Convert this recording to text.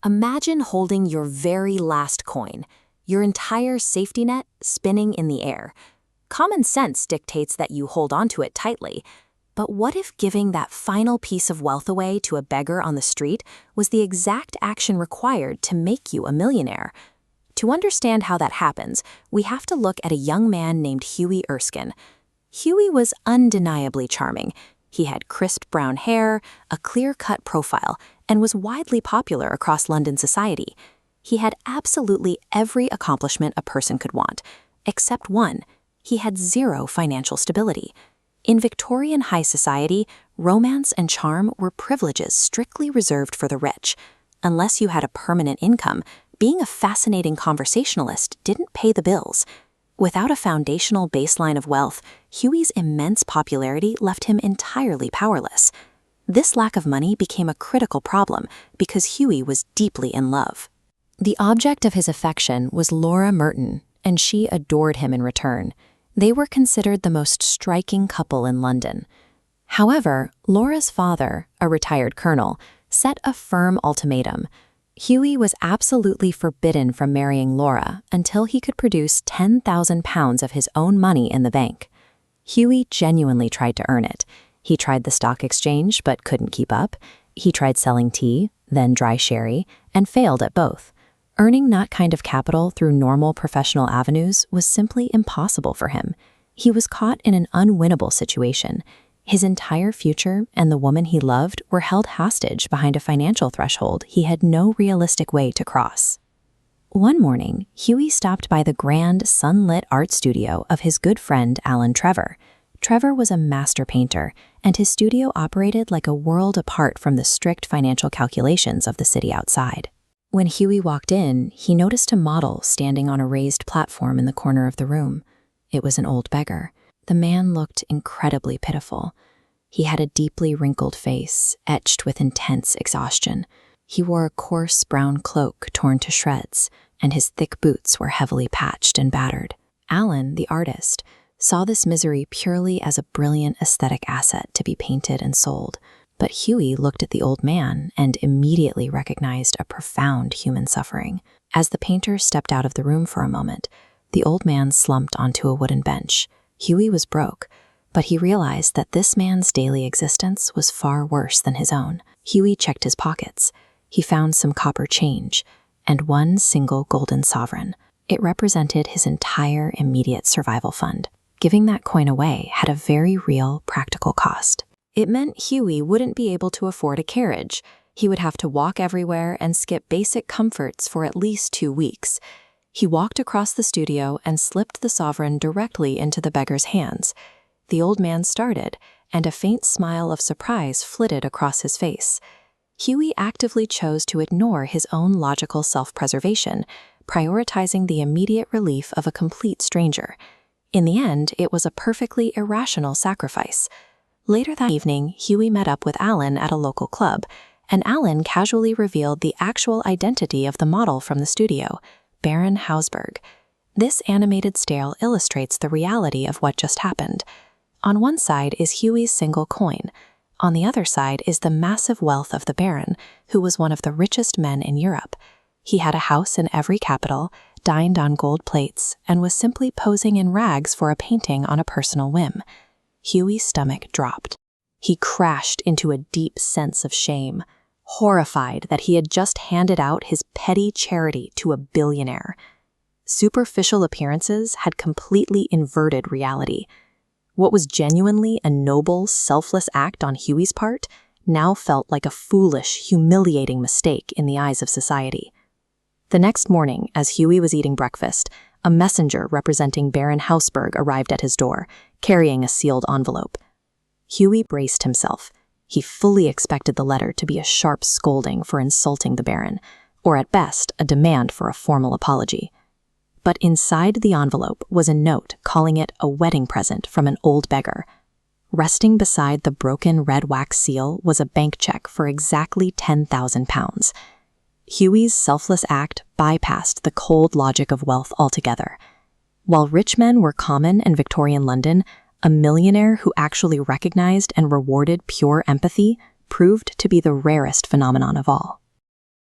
Imagine holding your very last coin, your entire safety net spinning in the air. Common sense dictates that you hold onto it tightly, but what if giving that final piece of wealth away to a beggar on the street was the exact action required to make you a millionaire? To understand how that happens, we have to look at a young man named Huey Erskine. Huey was undeniably charming. He had crisp brown hair, a clear-cut profile, and was widely popular across London society. He had absolutely every accomplishment a person could want, except one: he had zero financial stability. In Victorian high society, romance and charm were privileges strictly reserved for the rich. Unless you had a permanent income, being a fascinating conversationalist didn't pay the bills. Without a foundational baseline of wealth, Huey's immense popularity left him entirely powerless. This lack of money became a critical problem because Huey was deeply in love. The object of his affection was Laura Merton, and she adored him in return. They were considered the most striking couple in London. However, Laura's father, a retired colonel, set a firm ultimatum. Huey was absolutely forbidden from marrying Laura until he could produce £10,000 of his own money in the bank. Huey genuinely tried to earn it. He tried the stock exchange but couldn't keep up. He tried selling tea, then dry sherry, and failed at both. Earning that kind of capital through normal professional avenues was simply impossible for him. He was caught in an unwinnable situation. His entire future and the woman he loved were held hostage behind a financial threshold he had no realistic way to cross. One morning, Huey stopped by the grand, sunlit art studio of his good friend Alan Trevor. Trevor was a master painter, and his studio operated like a world apart from the strict financial calculations of the city outside. When Huey walked in, he noticed a model standing on a raised platform in the corner of the room. It was an old beggar. The man looked incredibly pitiful. He had a deeply wrinkled face, etched with intense exhaustion. He wore a coarse brown cloak torn to shreds, and his thick boots were heavily patched and battered. Alan, the artist, saw this misery purely as a brilliant aesthetic asset to be painted and sold. But Huey looked at the old man and immediately recognized a profound human suffering. As the painter stepped out of the room for a moment, the old man slumped onto a wooden bench. Huey was broke, but he realized that this man's daily existence was far worse than his own. Huey checked his pockets. He found some copper change and one single golden sovereign. It represented his entire immediate survival fund. Giving that coin away had a very real, practical cost. It meant Huey wouldn't be able to afford a carriage. He would have to walk everywhere and skip basic comforts for at least 2 weeks. He walked across the studio and slipped the sovereign directly into the beggar's hands. The old man started, and a faint smile of surprise flitted across his face. Huey actively chose to ignore his own logical self-preservation, prioritizing the immediate relief of a complete stranger. In the end, it was a perfectly irrational sacrifice. Later that evening, Huey met up with Alan at a local club, and Alan casually revealed the actual identity of the model from the studio, Baron Hausberg. This animated stele illustrates the reality of what just happened. On one side is Huey's single coin. On the other side is the massive wealth of the Baron, who was one of the richest men in Europe. He had a house in every capital, dined on gold plates, and was simply posing in rags for a painting on a personal whim. Huey's stomach dropped. He crashed into a deep sense of shame, horrified that he had just handed out his petty charity to a billionaire. Superficial appearances had completely inverted reality. What was genuinely a noble, selfless act on Huey's part now felt like a foolish, humiliating mistake in the eyes of society. The next morning, as Huey was eating breakfast, a messenger representing Baron Hausberg arrived at his door, carrying a sealed envelope. Huey braced himself. He fully expected the letter to be a sharp scolding for insulting the Baron, or at best, a demand for a formal apology. But inside the envelope was a note calling it a wedding present from an old beggar. Resting beside the broken red wax seal was a bank check for exactly £10,000. Huey's selfless act bypassed the cold logic of wealth altogether. While rich men were common in Victorian London, a millionaire who actually recognized and rewarded pure empathy proved to be the rarest phenomenon of all.